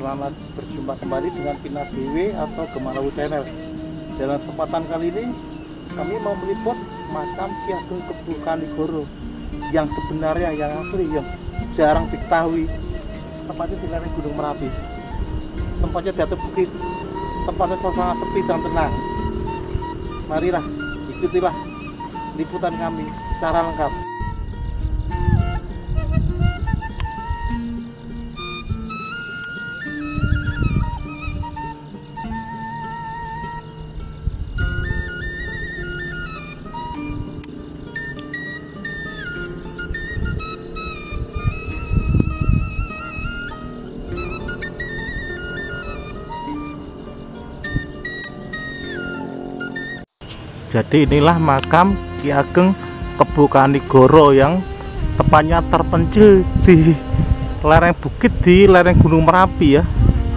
Selamat berjumpa kembali dengan Pinar Dewi atau Gemarawu Channel. Dalam kesempatan kali ini kami mau meliput makam Ki Ageng Kebo Kanigoro yang sebenarnya, yang asli, yang jarang diketahui. Tempatnya di lereng Gunung Merapi. Tempatnya di atas bukit, tempatnya sangat sepi dan tenang. Marilah, ikutilah liputan kami secara lengkap. Jadi inilah makam Ki Ageng Kebo Kanigoro yang tepatnya terpencil di lereng bukit di lereng Gunung Merapi ya,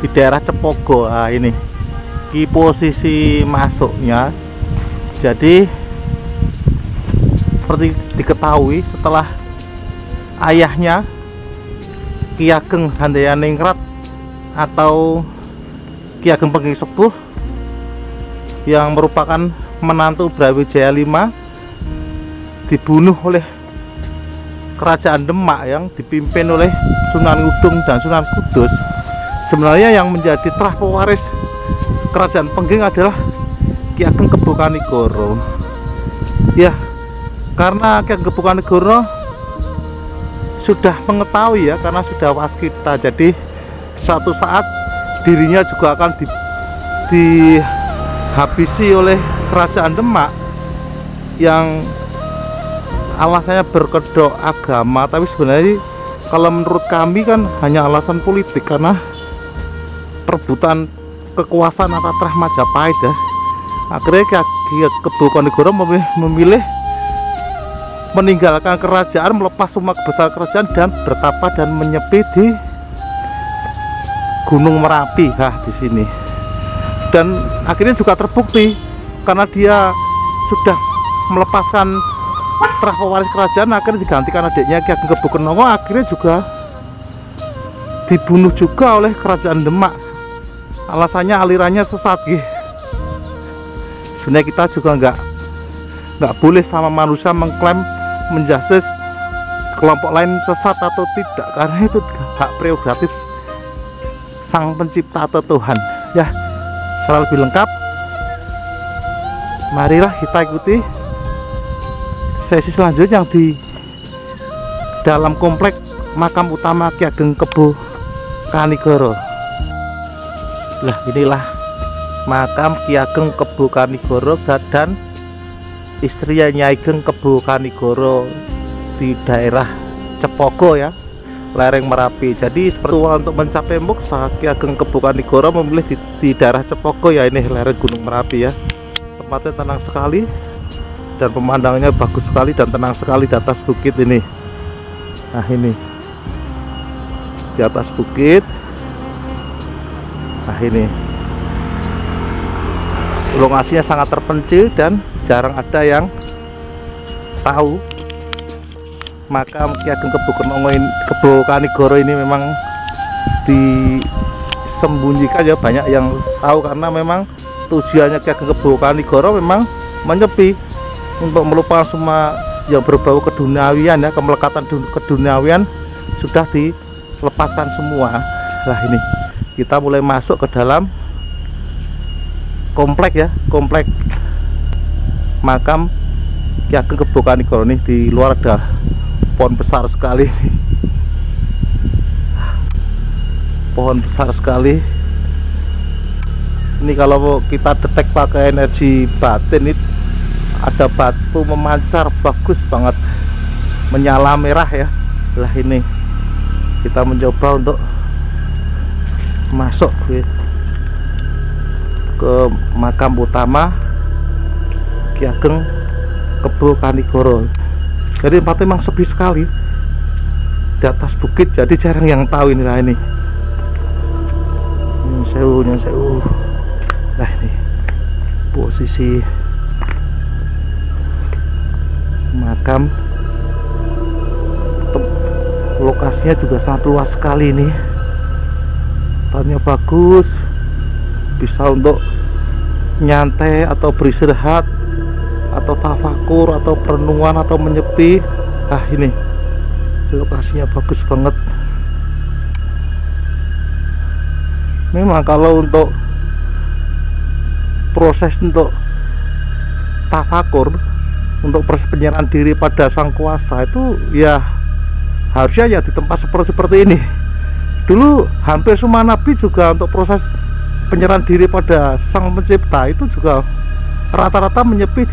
di daerah Cepogo. Nah, ini posisi masuknya. Jadi seperti diketahui, setelah ayahnya Ki Ageng Handayaningrat atau Ki Ageng Pengging Sepuh yang merupakan menantu Brawijaya V dibunuh oleh kerajaan Demak yang dipimpin oleh Sunan Ngudung dan Sunan Kudus. Sebenarnya yang menjadi terah pewaris kerajaan Pengging adalah Ki Ageng Kebo Kanigoro. Ya, karena Ki Ageng Kebo Kanigoro sudah mengetahui ya, karena sudah waskita, jadi suatu saat dirinya juga akan dihabisi oleh kerajaan Demak yang alasannya berkedok agama, tapi sebenarnya kalau menurut kami kan hanya alasan politik, karena perebutan kekuasaan antara Trah Majapahit ya. Akhirnya Ki Ageng Kebo Kanigoro memilih meninggalkan kerajaan, melepas semua kebesaran kerajaan dan bertapa dan menyepi di Gunung Merapi. Di sini. Dan akhirnya juga terbukti karena dia sudah melepaskan terah pewaris kerajaan, akhirnya digantikan adiknya Ki Ageng Kebo Kenongo, akhirnya juga dibunuh juga oleh kerajaan Demak. Alasannya alirannya sesat gitu. Sebenarnya kita juga nggak boleh sama manusia mengklaim menjudge kelompok lain sesat atau tidak, karena itu hak prerogatif Sang Pencipta atau Tuhan ya. Secara lebih lengkap, marilah kita ikuti sesi selanjutnya yang di dalam komplek makam utama Ki Ageng Kebo Kanigoro. Nah, inilah makam Ki Ageng Kebo Kanigoro dan istrinya Nyai Ageng Kebo Kanigoro di daerah Cepogo ya, lereng Merapi. Jadi seperti untuk mencapai moksa, Ki Ageng Kebo Kanigoro memilih di daerah Cepogo ya, ini lereng Gunung Merapi ya. Tempatnya tenang sekali dan pemandangannya bagus sekali dan tenang sekali di atas bukit ini. Nah, ini di atas bukit. Nah, ini lokasinya sangat terpencil dan jarang ada yang tahu makam Ki Ageng Kebo Kanigoro ini memang disembunyikan ya. Banyak yang tahu karena memang tujuannya Ki Ageng Kebo Kanigoro memang menyepi untuk melupakan semua yang berbau keduniawian ya, kemelekatan keduniawian sudah dilepaskan semua. Nah, ini kita mulai masuk ke dalam komplek ya, komplek makam Ki Ageng Kebo Kanigoro. Nih di luar ada pohon besar sekali, pohon besar sekali. Ini kalau kita detek pakai energi batin, ini ada batu memancar bagus banget, menyala merah ya. Lah, ini kita mencoba untuk masuk ke makam utama Ki Ageng Kebo Kanigoro. Jadi tempatnya memang sepi sekali di atas bukit, jadi jarang yang tahu inilah ini. Nyun sewu. Nah, ini posisi makam. Lokasinya juga sangat luas sekali ini. datarannya bagus, bisa untuk nyantai atau beristirahat atau tafakur atau perenungan atau menyepi. Ini lokasinya bagus banget. Memang kalau untuk proses untuk tafakur, untuk proses penyerahan diri pada sang kuasa itu ya harusnya ya di tempat seperti ini. Dulu hampir semua nabi juga untuk proses penyerahan diri pada sang pencipta itu juga rata-rata menyepi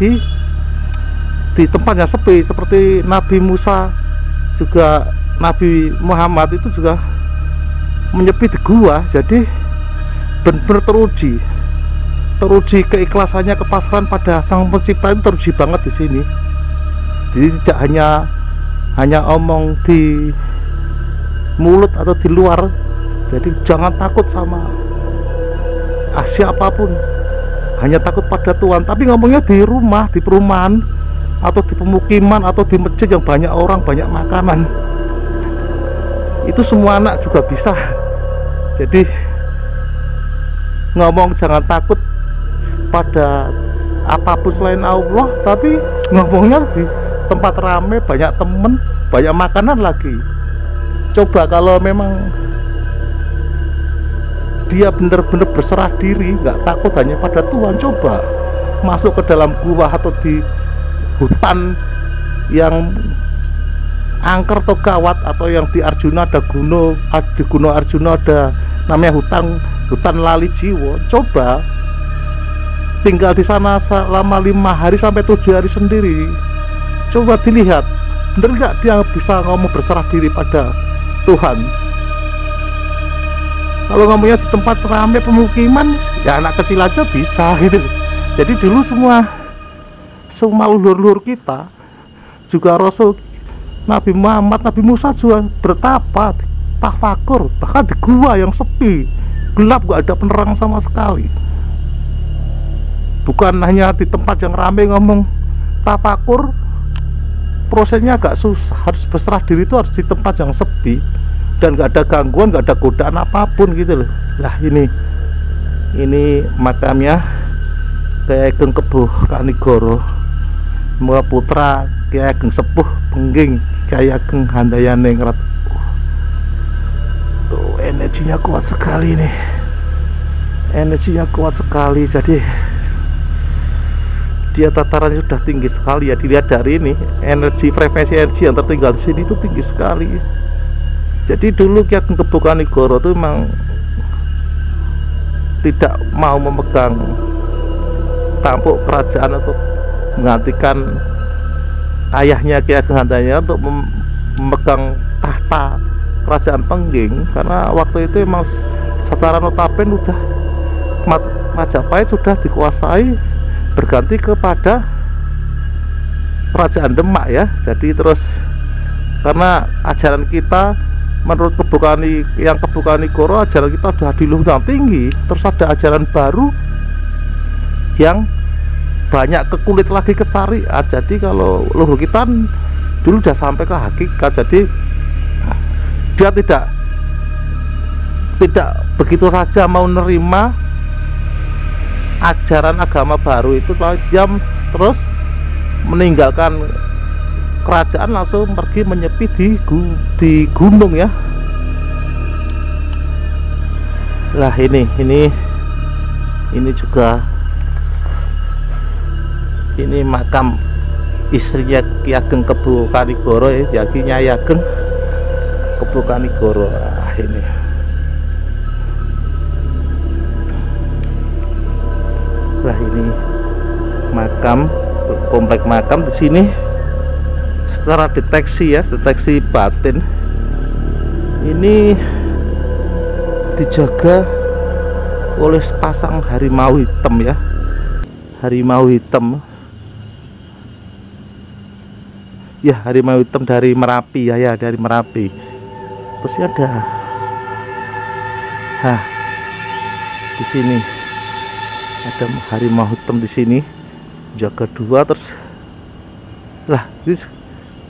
di tempat yang sepi. Seperti Nabi Musa, juga Nabi Muhammad itu juga menyepi di gua. Jadi benar-benar teruji keikhlasannya, kepasrahan pada sang pencipta itu teruji banget di sini. Jadi tidak hanya omong di mulut atau di luar. Jadi jangan takut sama siapapun, hanya takut pada Tuhan. Tapi ngomongnya di rumah, di perumahan atau di pemukiman atau di masjid yang banyak orang, banyak makanan, itu semua anak juga bisa. Jadi ngomong jangan takut pada apapun selain Allah, tapi ngomongnya di tempat rame, banyak temen, banyak makanan lagi. Coba kalau memang dia benar-benar berserah diri, nggak takut hanya pada Tuhan, coba masuk ke dalam gua atau di hutan yang angker atau gawat, atau yang di Arjuna ada gunung, di Gunung Arjuna ada namanya hutan lali jiwa. Coba tinggal di sana selama 5 hari sampai 7 hari sendiri. Coba dilihat, bener nggak dia bisa ngomong berserah diri pada Tuhan. Kalau ngomongnya di tempat ramai pemukiman, ya anak kecil aja bisa gitu. Jadi dulu semua leluhur kita, juga Rasul Nabi Muhammad, Nabi Musa juga bertapa, tafakur, bahkan di gua yang sepi, gelap, gak ada penerang sama sekali. Bukan hanya di tempat yang ramai ngomong tafakur, prosesnya agak susah. Harus berserah diri itu harus di tempat yang sepi dan gak ada gangguan, gak ada godaan apapun gitu loh. Lah ini makamnya Kyai Ageng Kebo Kanigoro, Muga putra Kyai Ageng Sepuh Pengging Kyai Ageng Handayaningrat. Tuh energinya kuat sekali nih, energinya kuat sekali. Jadi dia tatarannya sudah tinggi sekali ya, dilihat dari ini frekuensi energi yang tertinggal di sini itu tinggi sekali. Jadi dulu Kyai Ageng Kebo Kanigoro itu memang tidak mau memegang tampuk kerajaan atau menggantikan ayahnya Kyai Ageng Handayaningrat untuk memegang tahta kerajaan Pengging, karena waktu itu memang secara notaben udah Majapahit sudah dikuasai, berganti kepada kerajaan Demak ya. Jadi terus karena ajaran kita menurut Kebo Kanigoro, ajaran kita sudah di luhur tinggi, terus ada ajaran baru yang banyak ke kulit lagi, ke syariat. Jadi kalau luhur kita dulu sudah sampai ke hakikat, jadi dia tidak begitu saja mau nerima ajaran agama baru itu, dia terus meninggalkan kerajaan langsung pergi menyepi di gunung ya. Lah ini juga ini makam istrinya Ki Ageng Kebo Kanigoro ya, Nyai Ageng Kebo Kanigoro. Ini lah, ini makam, komplek makam di sini secara deteksi ya, deteksi batin ini dijaga oleh sepasang harimau hitam ya, harimau hitam ya, harimau hitam dari Merapi ya, dari Merapi. Terus ada di sini ada harimau hitam di sini, jaga dua. Terus lah ini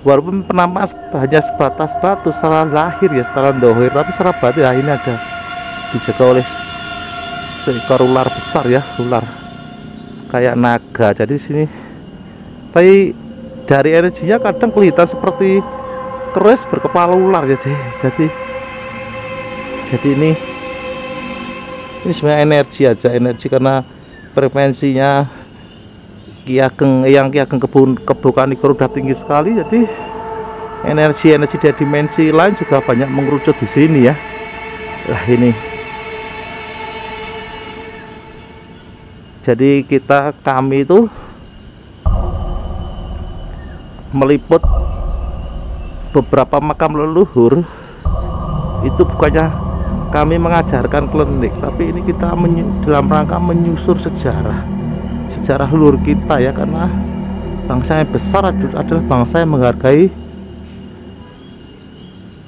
walaupun penampakan hanya sebatas batu secara lahir ya, secara dohir, tapi secara batin ya ini ada dijaga oleh seekor ular besar ya, ular kayak naga. Jadi sini, tapi dari energinya kadang kelihatan seperti keris berkepala ular ya. Jadi ini sebenarnya energi aja, energi karena frekuensinya Ki Ageng Kebo Kanigoro udah tinggi sekali. Jadi energi dari dimensi lain juga banyak mengerucut di sini ya. Lah ini. Jadi kami itu meliput beberapa makam leluhur. Itu bukannya kami mengajarkan klinik, tapi ini kita dalam rangka menyusur sejarah leluhur kita ya, karena bangsa yang besar adalah bangsa yang menghargai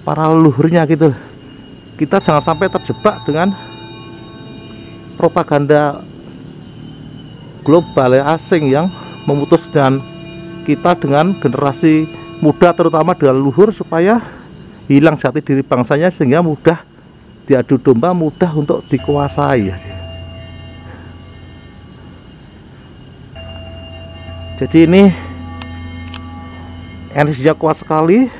para leluhurnya gitu. Kita jangan sampai terjebak dengan propaganda global ya, asing yang memutus dengan kita, dengan generasi muda terutama dengan leluhur, supaya hilang jati diri bangsanya sehingga mudah diadu domba, mudah untuk dikuasai ya. Jadi ini energinya kuat sekali.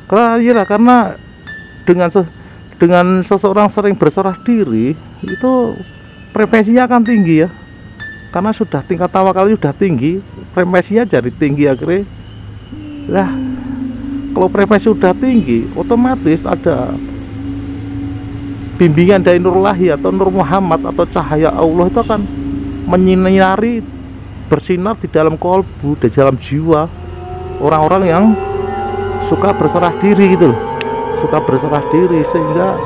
Karena dengan seseorang sering berserah diri itu frekuensinya akan tinggi ya. Karena sudah tingkat tawakal sudah tinggi, frekuensinya jadi tinggi akhirnya. Lah, kalau frekuensi sudah tinggi, otomatis ada bimbingan dari Nur Lahi atau Nur Muhammad atau cahaya Allah itu akan menyinari, bersinar di dalam kolbu, di dalam jiwa orang-orang yang suka berserah diri gitu loh, suka berserah diri, sehingga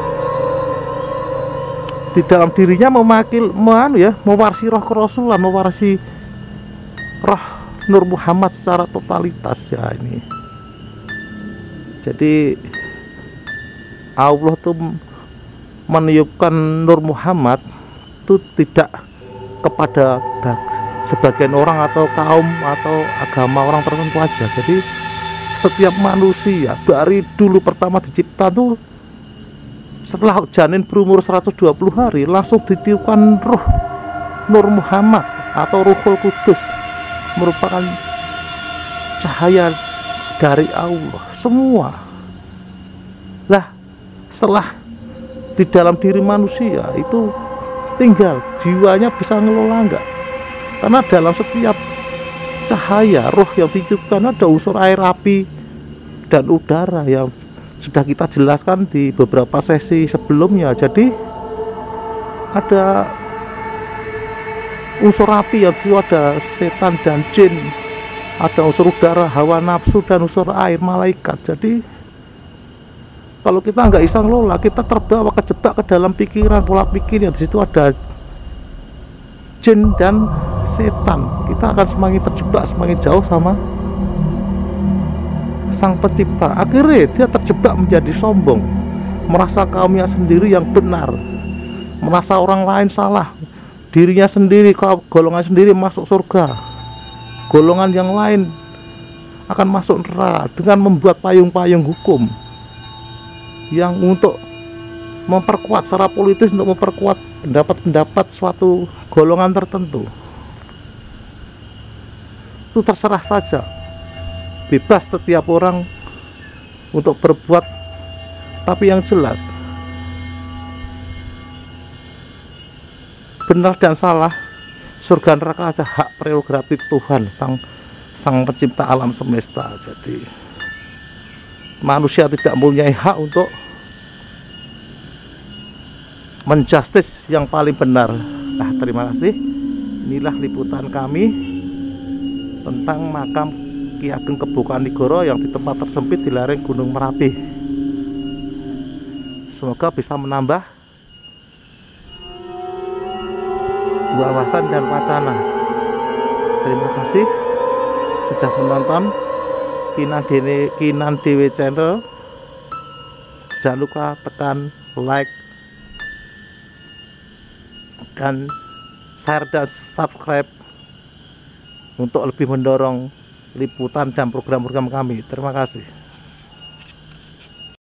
di dalam dirinya mewarisi roh kerasulan, mewarisi roh Nur Muhammad secara totalitas ya ini. Jadi Allah tuh meniupkan Nur Muhammad itu tidak kepada sebagian orang atau kaum atau agama orang tertentu aja. Jadi setiap manusia dari dulu pertama dicipta tuh, setelah janin berumur 120 hari langsung ditiupkan ruh Nur Muhammad atau Ruhul Kudus, merupakan cahaya dari Allah semua. Lah, setelah di dalam diri manusia itu tinggal jiwanya bisa ngelola enggak? Karena dalam setiap cahaya roh yang ditiupkan ada unsur air, api, dan udara yang sudah kita jelaskan di beberapa sesi sebelumnya. Jadi ada unsur api yang disitu ada setan dan jin, ada unsur udara, hawa nafsu, dan unsur air, malaikat. Jadi kalau kita nggak bisa ngelola, kita terbawa kejebak ke dalam pikiran, pola pikir yang disitu ada jin dan setan. Kita akan semakin terjebak, semakin jauh sama Sang Pencipta. Akhirnya dia terjebak menjadi sombong, merasa kaumnya sendiri yang benar, merasa orang lain salah, dirinya sendiri, golongan sendiri masuk surga, golongan yang lain akan masuk neraka, dengan membuat payung-payung hukum yang untuk memperkuat secara politis, untuk memperkuat pendapat-pendapat suatu golongan tertentu. Itu terserah saja, bebas setiap orang untuk berbuat, tapi yang jelas benar dan salah, surga neraka aja hak prerogatif Tuhan, sang pencipta alam semesta. Jadi manusia tidak mempunyai hak untuk menjustis yang paling benar. Nah, terima kasih. Inilah liputan kami tentang makam Ki Ageng Kebo Kanigoro yang di tempat tersempit di lereng Gunung Merapi. Semoga bisa menambah wawasan dan wacana. Terima kasih sudah menonton Kinan Dewe Channel. Jangan lupa tekan like dan share dan subscribe untuk lebih mendorong liputan dan program-program kami. Terima kasih.